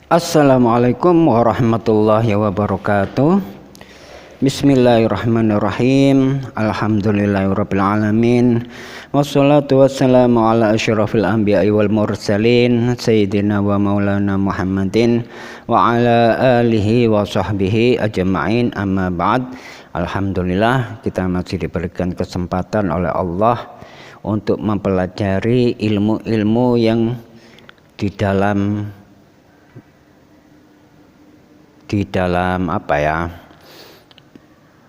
Assalamualaikum warahmatullahi wabarakatuh. Bismillahirrahmanirrahim. Alhamdulillahirabbil alamin. Wassalatu wassalamu ala asyrafil anbiya'i wal mursalin sayyidina wa maulana Muhammadin wa ala alihi wa sahbihi ajma'in, amma ba'd. Alhamdulillah, kita masih diberikan kesempatan oleh Allah untuk mempelajari ilmu-ilmu yang di dalam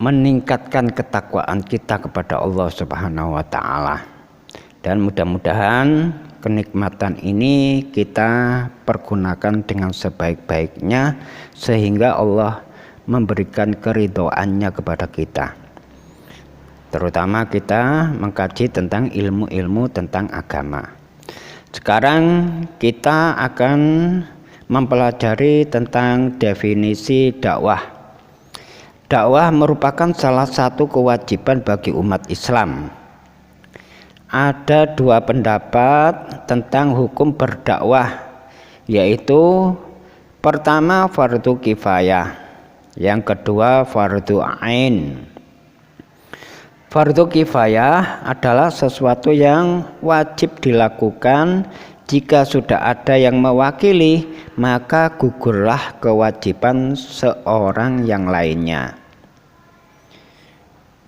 meningkatkan ketakwaan kita kepada Allah Subhanahu wa taala. Dan mudah-mudahan kenikmatan ini kita pergunakan dengan sebaik-baiknya sehingga Allah memberikan keridhoannya kepada kita. Terutama kita mengkaji tentang ilmu-ilmu tentang agama. Sekarang kita akan mempelajari tentang definisi dakwah. Dakwah merupakan salah satu kewajiban bagi umat Islam. Ada dua pendapat tentang hukum berdakwah, yaitu pertama fardu kifayah, yang kedua fardu ain. Fardu kifayah adalah sesuatu yang wajib dilakukan. Jika sudah ada yang mewakili, maka gugurlah kewajiban seorang yang lainnya.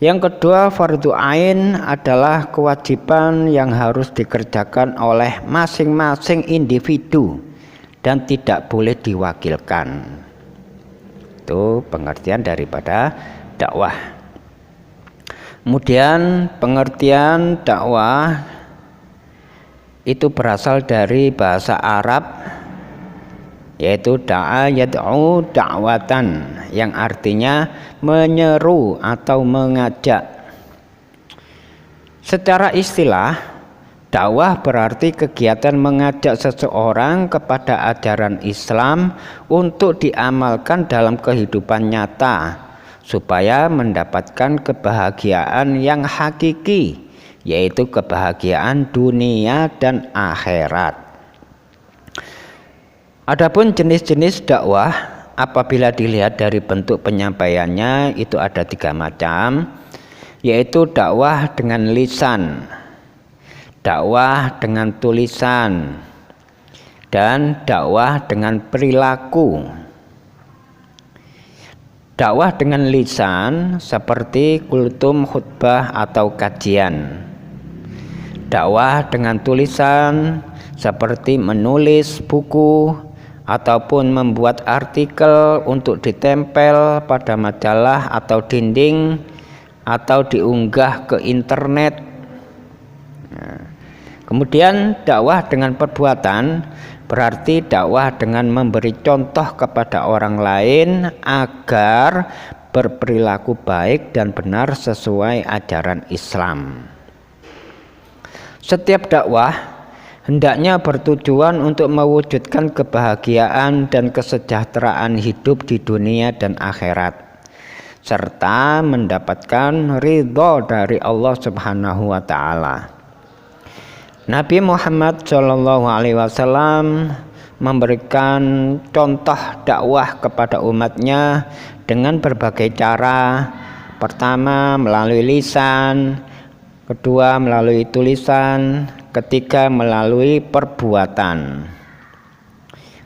Yang kedua, fardu ain adalah kewajiban yang harus dikerjakan oleh masing-masing individu dan tidak boleh diwakilkan. Itu pengertian daripada dakwah. Kemudian pengertian dakwah itu berasal dari bahasa Arab, yaitu da'a yad'u da'watan, yang artinya menyeru atau mengajak. Secara istilah, dakwah berarti kegiatan mengajak seseorang kepada ajaran Islam untuk diamalkan dalam kehidupan nyata supaya mendapatkan kebahagiaan yang hakiki, yaitu kebahagiaan dunia dan akhirat. Adapun jenis-jenis dakwah apabila dilihat dari bentuk penyampaiannya itu ada 3 macam, yaitu dakwah dengan lisan, dakwah dengan tulisan, dan dakwah dengan perilaku. Dakwah dengan lisan seperti kultum, khutbah atau kajian. Dakwah dengan tulisan seperti menulis buku ataupun membuat artikel untuk ditempel pada majalah atau dinding atau diunggah ke internet. Kemudian dakwah dengan perbuatan berarti dakwah dengan memberi contoh kepada orang lain agar berperilaku baik dan benar sesuai ajaran Islam. Setiap dakwah hendaknya bertujuan untuk mewujudkan kebahagiaan dan kesejahteraan hidup di dunia dan akhirat, serta mendapatkan ridho dari Allah Subhanahu wa taala. Nabi Muhammad SAW memberikan contoh dakwah kepada umatnya dengan berbagai cara. Pertama melalui lisan, kedua melalui tulisan, ketiga melalui perbuatan.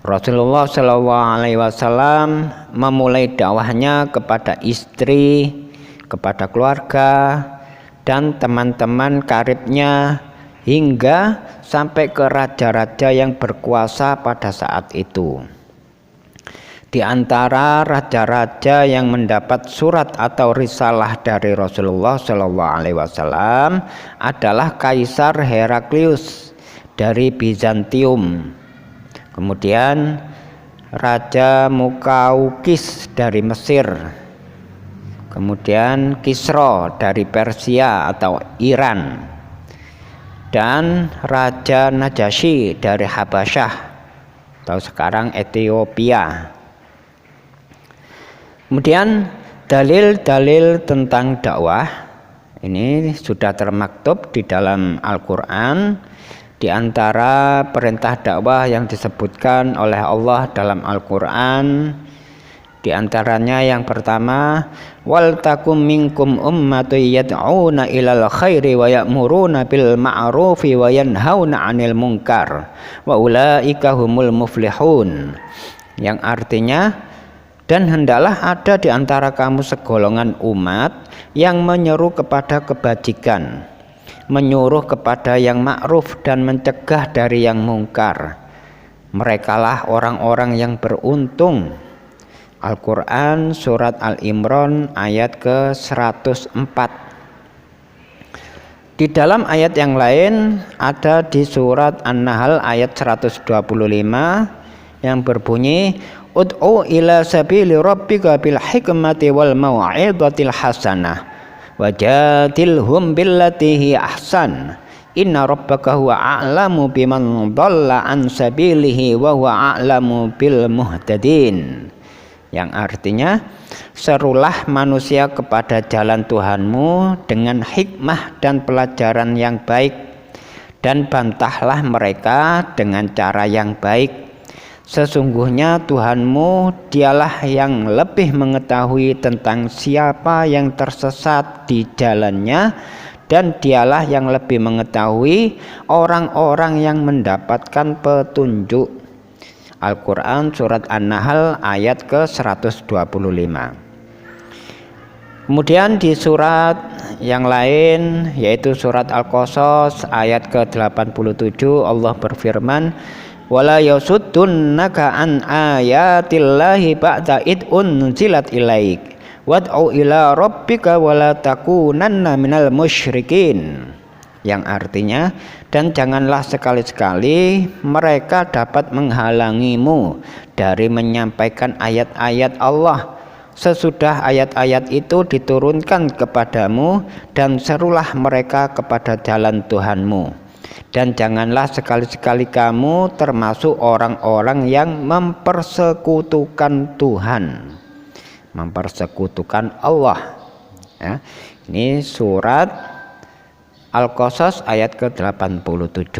Rasulullah SAW memulai dakwahnya kepada istri, kepada keluarga, dan teman-teman karibnya, hingga sampai ke raja-raja yang berkuasa pada saat itu. Di antara raja-raja yang mendapat surat atau risalah dari Rasulullah SAW adalah Kaisar Heraklius dari Bizantium, kemudian Raja Mukaukis dari Mesir, kemudian Kisra dari Persia atau Iran, dan Raja Najasyi dari Habasyah atau sekarang Ethiopia. Kemudian dalil-dalil tentang dakwah ini sudah termaktub di dalam Al-Quran. Di antara perintah dakwah yang disebutkan oleh Allah dalam Al-Qur'an, di antaranya yang pertama, wal takum minkum ummatun yad'una ilal khairi wa ya'muruna bil ma'rufi wa yanhauna 'anil munkar wa ulaika humul muflihun. Yang artinya, dan hendaklah ada di antara kamu segolongan umat yang menyeru kepada kebajikan, menyuruh kepada yang ma'ruf dan mencegah dari yang mungkar. Merekalah orang-orang yang beruntung. Al-Quran surat Al-Imran ayat ke-104. Di dalam ayat yang lain ada di surat An-Nahl ayat 125 yang berbunyi, ud'u ila sabili rabbika bil hikmati wal mau'izatil hasanah wajadilhum billati hi ahsan inna rabbaka huwa a'lamu biman dhalla an sabilihi wa huwa a'lamu bil muhtadin. Yang artinya, serulah manusia kepada jalan Tuhanmu dengan hikmah dan pelajaran yang baik, dan bantahlah mereka dengan cara yang baik. Sesungguhnya Tuhanmu dialah yang lebih mengetahui tentang siapa yang tersesat di jalannya, dan dialah yang lebih mengetahui orang-orang yang mendapatkan petunjuk. Al-Quran surat An-Nahl ayat ke-125. Kemudian di surat yang lain yaitu surat Al-Qasas ayat ke-87 Allah berfirman, wala yasuddunaka an ayatillahi ba'da id unzilat ilaik wad'u ila rabbika wala takunanna minal musyrikin. Yang artinya, dan janganlah sekali-sekali mereka dapat menghalangimu dari menyampaikan ayat-ayat Allah sesudah ayat-ayat itu diturunkan kepadamu, dan serulah mereka kepada jalan Tuhanmu. Dan janganlah sekali-sekali kamu termasuk orang-orang yang mempersekutukan Tuhan, mempersekutukan Allah. Ya, ini surat Al-Qasas ayat ke-87.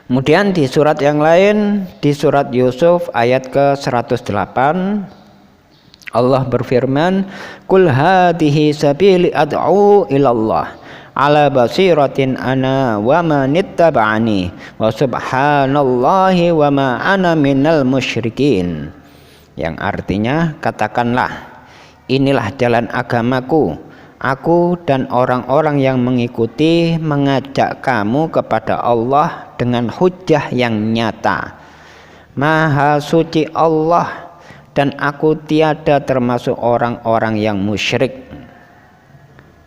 Kemudian di surat yang lain, di surat Yusuf ayat ke-108, Allah berfirman, kul hadhihi sabili ad'u ilallah ala basiratin ana wa manittaba'ani wa subhanallahi wa ma ana minal musyrikin. Yang artinya, katakanlah, inilah jalan agamaku, aku dan orang-orang yang mengikuti mengajak kamu kepada Allah dengan hujjah yang nyata. Maha suci Allah, dan aku tiada termasuk orang-orang yang musyrik.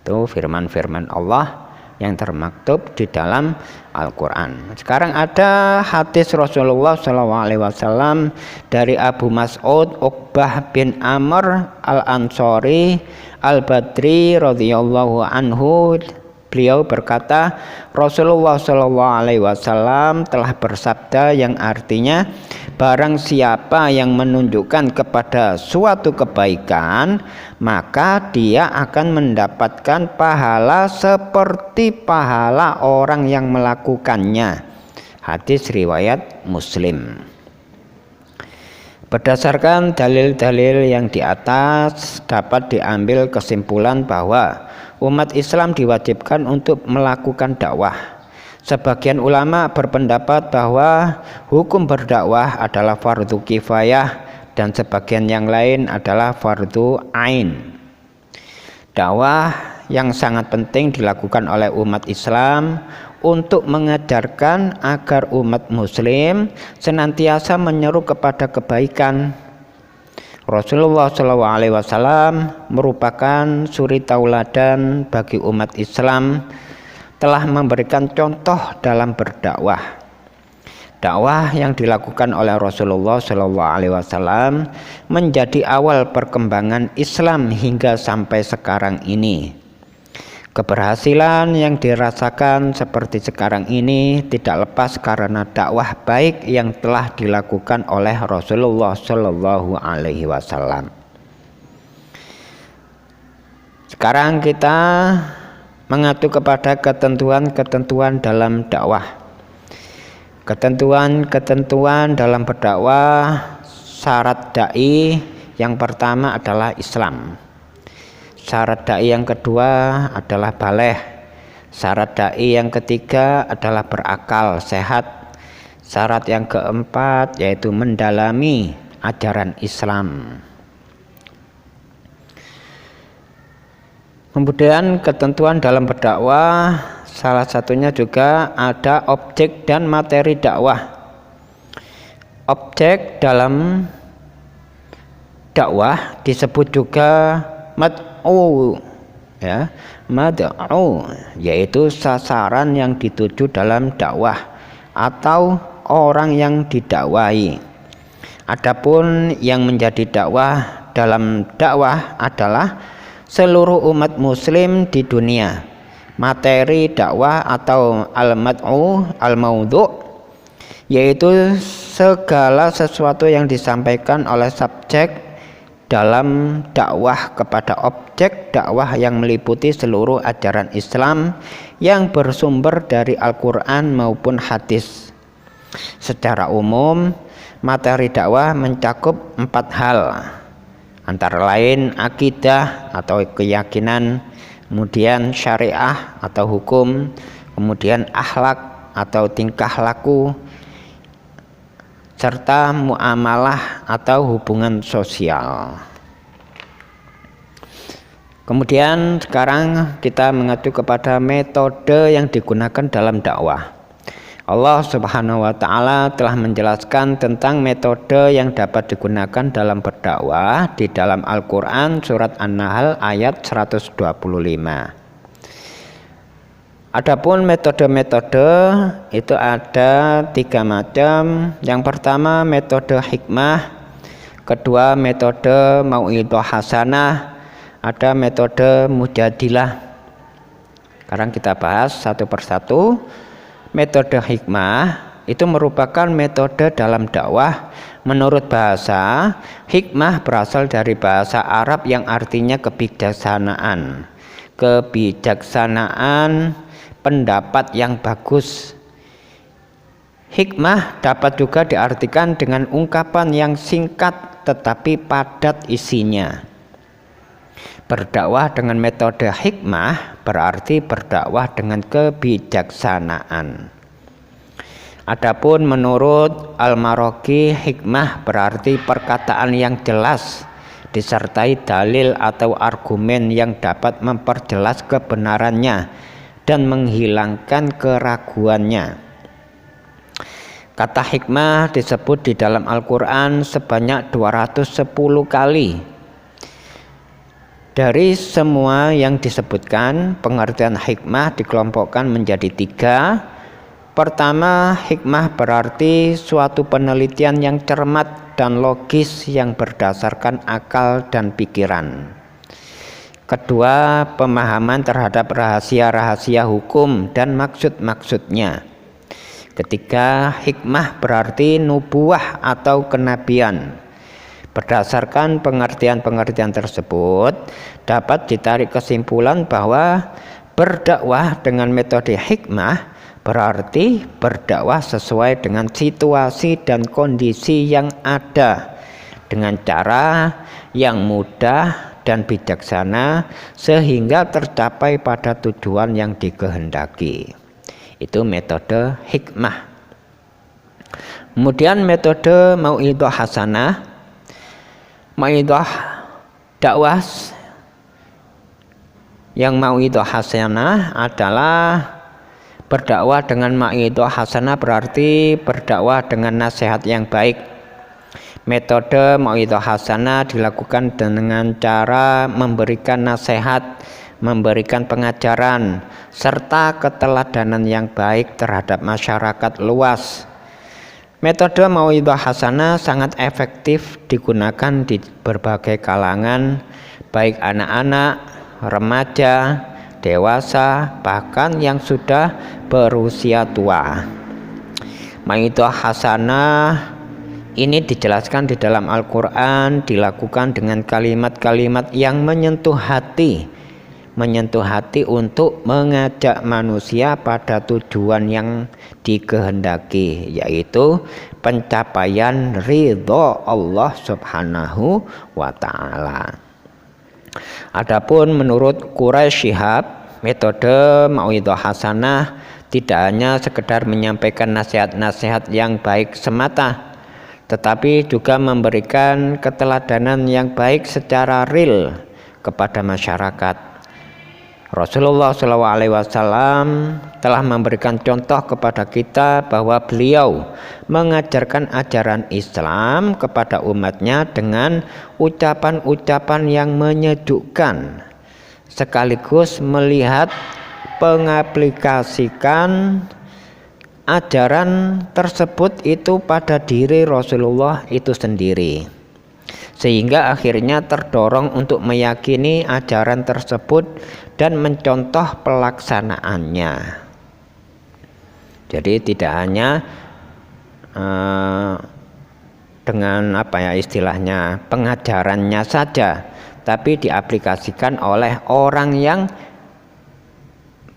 Itu firman-firman Allah yang termaktub di dalam Al-Quran. Sekarang ada hadis Rasulullah SAW dari Abu Mas'ud Uqbah bin Amr Al-Ansari Al-Badri radhiyallahu anhu. Beliau berkata, Rasulullah SAW telah bersabda yang artinya, barang siapa yang menunjukkan kepada suatu kebaikan, maka dia akan mendapatkan pahala seperti pahala orang yang melakukannya. Hadis riwayat Muslim. Berdasarkan dalil-dalil yang di atas, dapat diambil kesimpulan bahwa umat Islam diwajibkan untuk melakukan dakwah. Sebagian ulama berpendapat bahwa hukum berdakwah adalah fardu kifayah, dan sebagian yang lain adalah fardu ain. Dakwah yang sangat penting dilakukan oleh umat Islam untuk mengajarkan agar umat muslim senantiasa menyeru kepada kebaikan. Rasulullah SAW merupakan suri tauladan bagi umat Islam, telah memberikan contoh dalam berdakwah. Dakwah yang dilakukan oleh Rasulullah SAW menjadi awal perkembangan Islam hingga sampai sekarang ini. Keberhasilan yang dirasakan seperti sekarang ini tidak lepas karena dakwah baik yang telah dilakukan oleh Rasulullah SAW. Sekarang kita mengacu kepada ketentuan-ketentuan dalam dakwah. Ketentuan-ketentuan dalam berdakwah, syarat dai yang pertama adalah Islam. Syarat dai yang kedua adalah baligh. Syarat dai yang ketiga adalah berakal sehat. Syarat yang keempat yaitu mendalami ajaran Islam. Kemudian ketentuan dalam berdakwah, salah satunya juga ada objek dan materi dakwah. Objek dalam dakwah disebut juga mad'u, ya, mad'u, yaitu sasaran yang dituju dalam dakwah atau orang yang didakwahi. Adapun yang menjadi dakwah dalam dakwah adalah seluruh umat muslim di dunia. Materi dakwah atau al-mad'u, al-maudhu', yaitu segala sesuatu yang disampaikan oleh subjek dalam dakwah kepada objek dakwah yang meliputi seluruh ajaran Islam yang bersumber dari Al-Quran maupun hadis. Secara umum, materi dakwah mencakup 4 hal, antara lain akidah atau keyakinan, kemudian syariah atau hukum, kemudian akhlak atau tingkah laku, serta muamalah atau hubungan sosial. Kemudian sekarang kita mengacu kepada metode yang digunakan dalam dakwah. Allah Subhanahu wa Ta'ala telah menjelaskan tentang metode yang dapat digunakan dalam berdakwah di dalam Al-Quran surat An-Nahl ayat 125. Adapun metode-metode itu ada 3 macam. Yang pertama metode hikmah, kedua metode mau'idhah hasanah, ada metode mujadilah. Sekarang kita bahas satu persatu. Metode hikmah itu merupakan metode dalam dakwah. Menurut bahasa, hikmah berasal dari bahasa Arab yang artinya kebijaksanaan. Kebijaksanaan, pendapat yang bagus. Hikmah dapat juga diartikan dengan ungkapan yang singkat tetapi padat isinya. Berdakwah dengan metode hikmah berarti berdakwah dengan kebijaksanaan. Adapun menurut Al-Maraghi, hikmah berarti perkataan yang jelas disertai dalil atau argumen yang dapat memperjelas kebenarannya dan menghilangkan keraguannya. Kata hikmah disebut di dalam Al-Quran sebanyak 210 kali. Dari semua yang disebutkan, pengertian hikmah dikelompokkan menjadi 3. Pertama, hikmah berarti suatu penelitian yang cermat dan logis yang berdasarkan akal dan pikiran. Kedua, pemahaman terhadap rahasia-rahasia hukum dan maksud-maksudnya. Ketiga, hikmah berarti nubuwah atau kenabian. Berdasarkan pengertian-pengertian tersebut, dapat ditarik kesimpulan bahwa berdakwah dengan metode hikmah berarti berdakwah sesuai dengan situasi dan kondisi yang ada, dengan cara yang mudah dan bijaksana sehingga tercapai pada tujuan yang dikehendaki. Itu metode hikmah. Kemudian metode mau'idhah hasanah. Mau'idhah dakwah yang mau'idhah hasanah adalah berdakwah dengan mau'idhah hasanah berarti berdakwah dengan nasihat yang baik. Metode mau'idhah hasanah dilakukan dengan cara memberikan nasihat, memberikan pengajaran, serta keteladanan yang baik terhadap masyarakat luas. Metode mau'idhah hasanah sangat efektif digunakan di berbagai kalangan, baik anak-anak, remaja, dewasa, bahkan yang sudah berusia tua. Mau'idhah hasanah ini dijelaskan di dalam Al-Quran, dilakukan dengan kalimat-kalimat yang menyentuh hati, menyentuh hati untuk mengajak manusia pada tujuan yang dikehendaki, yaitu pencapaian ridho Allah Subhanahu wa ta'ala. Adapun menurut Quraisy Shihab, metode mau'idhah hasanah tidak hanya sekedar menyampaikan nasihat-nasihat yang baik semata, tetapi juga memberikan keteladanan yang baik secara real kepada masyarakat. Rasulullah SAW telah memberikan contoh kepada kita bahwa beliau mengajarkan ajaran Islam kepada umatnya dengan ucapan-ucapan yang menyejukkan, sekaligus melihat pengaplikasikan ajaran tersebut itu pada diri Rasulullah itu sendiri, sehingga akhirnya terdorong untuk meyakini ajaran tersebut dan mencontoh pelaksanaannya. Jadi tidak hanya dengan istilahnya pengajarannya saja, tapi diaplikasikan oleh orang yang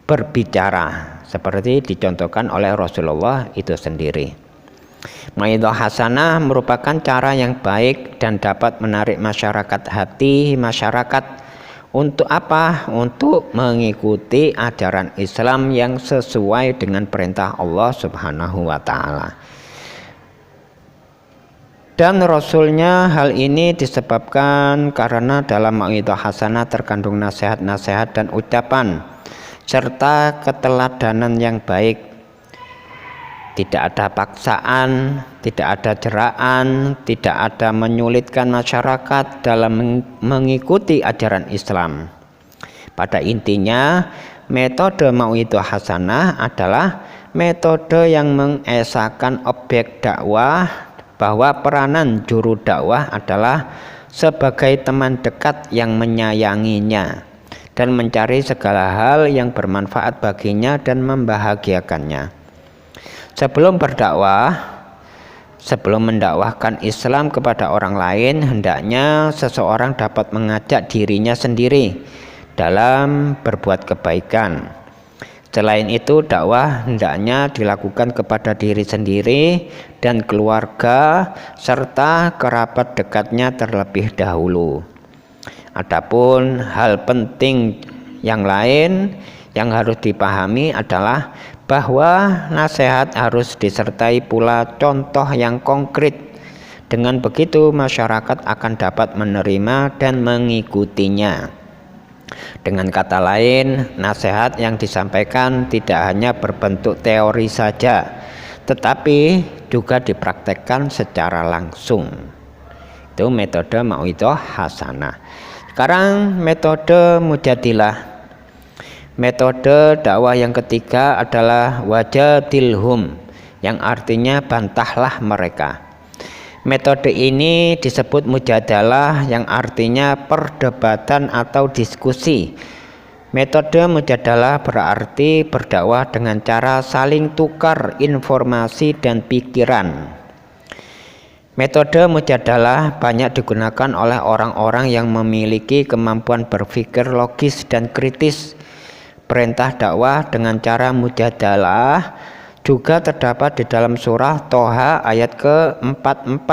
berbicara, seperti dicontohkan oleh Rasulullah itu sendiri. Mau'idhah hasanah merupakan cara yang baik dan dapat menarik hati masyarakat untuk apa? Untuk mengikuti ajaran Islam yang sesuai dengan perintah Allah Subhanahu wa ta'ala. Dan Rasulnya hal ini disebabkan karena dalam mau'idhah hasanah terkandung nasihat-nasihat dan ucapan serta keteladanan yang baik. Tidak ada paksaan, tidak ada jeraan, tidak ada menyulitkan masyarakat dalam mengikuti ajaran Islam. Pada intinya, metode mau'idhah hasanah adalah metode yang mengesahkan objek dakwah, bahwa peranan juru dakwah adalah sebagai teman dekat yang menyayanginya dan mencari segala hal yang bermanfaat baginya dan membahagiakannya. Sebelum mendakwahkan Islam kepada orang lain, hendaknya seseorang dapat mengajak dirinya sendiri dalam berbuat kebaikan. Selain itu, dakwah hendaknya dilakukan kepada diri sendiri dan keluarga serta kerabat dekatnya terlebih dahulu. Adapun hal penting yang lain yang harus dipahami adalah bahwa nasihat harus disertai pula contoh yang konkret. Dengan begitu masyarakat akan dapat menerima dan mengikutinya. Dengan kata lain, nasihat yang disampaikan tidak hanya berbentuk teori saja, tetapi juga dipraktekkan secara langsung. Itu metode mau'idhah hasanah. Sekarang metode mujadilah. Metode dakwah yang ketiga adalah wajadilhum, yang artinya bantahlah mereka. Metode ini disebut mujadalah, yang artinya perdebatan atau diskusi. Metode mujadalah berarti berdakwah dengan cara saling tukar informasi dan pikiran. Metode mujadalah banyak digunakan oleh orang-orang yang memiliki kemampuan berpikir logis dan kritis. Perintah dakwah dengan cara mujadalah juga terdapat di dalam surah Toha ayat ke-44.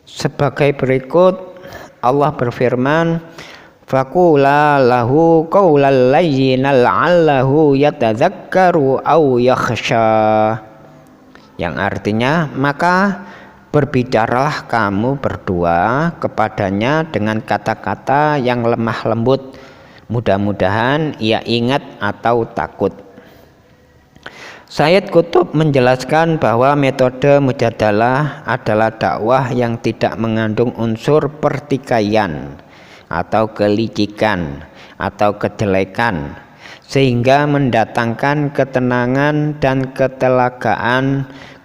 Sebagai berikut, Allah berfirman, faqula lahu qawlan layyinan la'allahu yatadzakkaru aw yakhsha, yang artinya, maka berbicaralah kamu berdua kepadanya dengan kata-kata yang lemah lembut, mudah-mudahan ia ingat atau takut. Sayyid Qutb menjelaskan bahwa metode mujadalah adalah dakwah yang tidak mengandung unsur pertikaian atau kelicikan atau kejelekan, sehingga mendatangkan ketenangan dan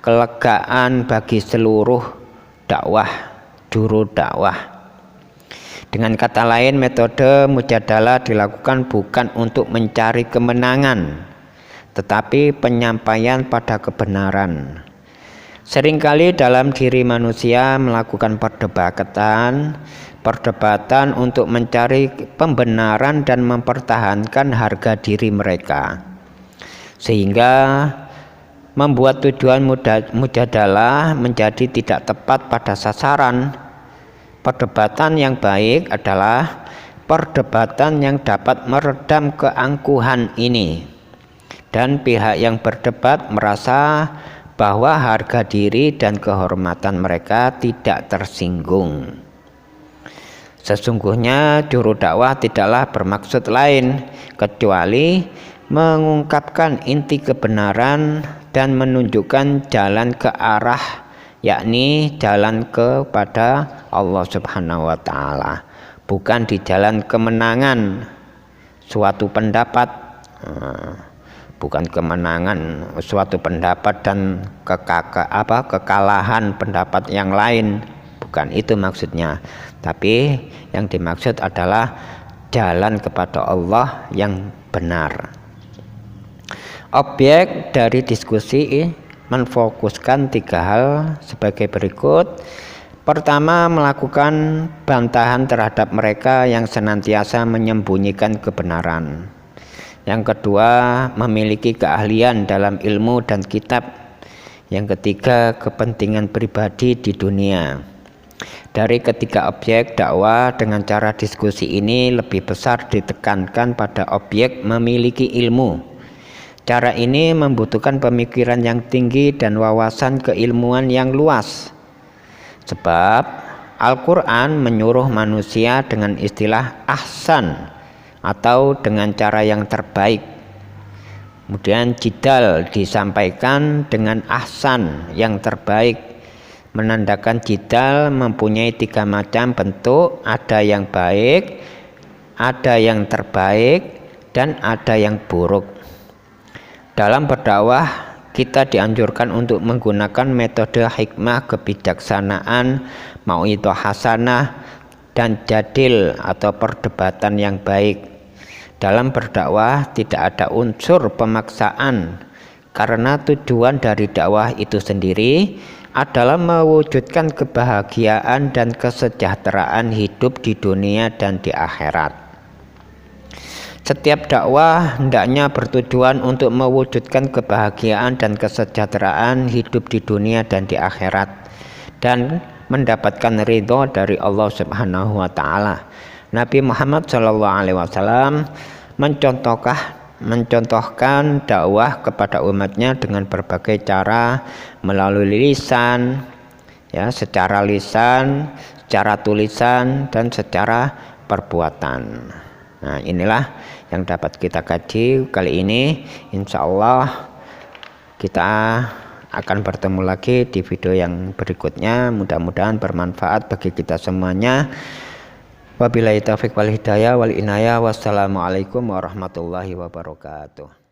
kelegaan bagi seluruh juru dakwah. Dengan kata lain, metode mujadalah dilakukan bukan untuk mencari kemenangan, tetapi penyampaian pada kebenaran. Seringkali dalam diri manusia melakukan perdebatan, perdebatan untuk mencari pembenaran dan mempertahankan harga diri mereka, sehingga membuat tujuan mujadalah menjadi tidak tepat pada sasaran. Perdebatan yang baik adalah perdebatan yang dapat meredam keangkuhan ini, dan pihak yang berdebat merasa bahwa harga diri dan kehormatan mereka tidak tersinggung. Sesungguhnya juru dakwah tidaklah bermaksud lain kecuali mengungkapkan inti kebenaran dan menunjukkan jalan ke arah, yakni jalan kepada Allah Subhanahu wa Ta'ala, bukan di jalan kemenangan suatu pendapat, bukan kemenangan suatu pendapat dan kekalahan pendapat yang lain, bukan itu maksudnya. Tapi yang dimaksud adalah jalan kepada Allah yang benar. Objek dari diskusi menfokuskan 3 hal sebagai berikut. Pertama, melakukan bantahan terhadap mereka yang senantiasa menyembunyikan kebenaran. Yang kedua, memiliki keahlian dalam ilmu dan kitab. Yang ketiga, kepentingan pribadi di dunia. Dari ketiga objek dakwah dengan cara diskusi ini lebih besar ditekankan pada objek memiliki ilmu. Cara ini membutuhkan pemikiran yang tinggi dan wawasan keilmuan yang luas. Sebab Al-Quran menyuruh manusia dengan istilah ahsan atau dengan cara yang terbaik. Kemudian jidal disampaikan dengan ahsan yang terbaik, menandakan jidal mempunyai 3 macam bentuk, ada yang baik, ada yang terbaik, dan ada yang buruk. Dalam berdakwah, kita dianjurkan untuk menggunakan metode hikmah, kebijaksanaan, mau'idhah hasanah, dan jadil atau perdebatan yang baik. Dalam berdakwah tidak ada unsur pemaksaan, karena tujuan dari dakwah itu sendiri adalah mewujudkan kebahagiaan dan kesejahteraan hidup di dunia dan di akhirat. Setiap dakwah hendaknya bertujuan untuk mewujudkan kebahagiaan dan kesejahteraan hidup di dunia dan di akhirat, dan mendapatkan ridho dari Allah Subhanahu wa Ta'ala. Nabi Muhammad SAW mencontohkan dakwah kepada umatnya dengan berbagai cara, melalui lisan, secara lisan, secara tulisan, dan secara perbuatan. Nah, inilah yang dapat kita kaji kali ini. Insya Allah kita akan bertemu lagi di video yang berikutnya. Mudah-mudahan bermanfaat bagi kita semuanya. Wabillahi taufiq wal hidayah wal inayah. Wassalamualaikum warahmatullahi wabarakatuh.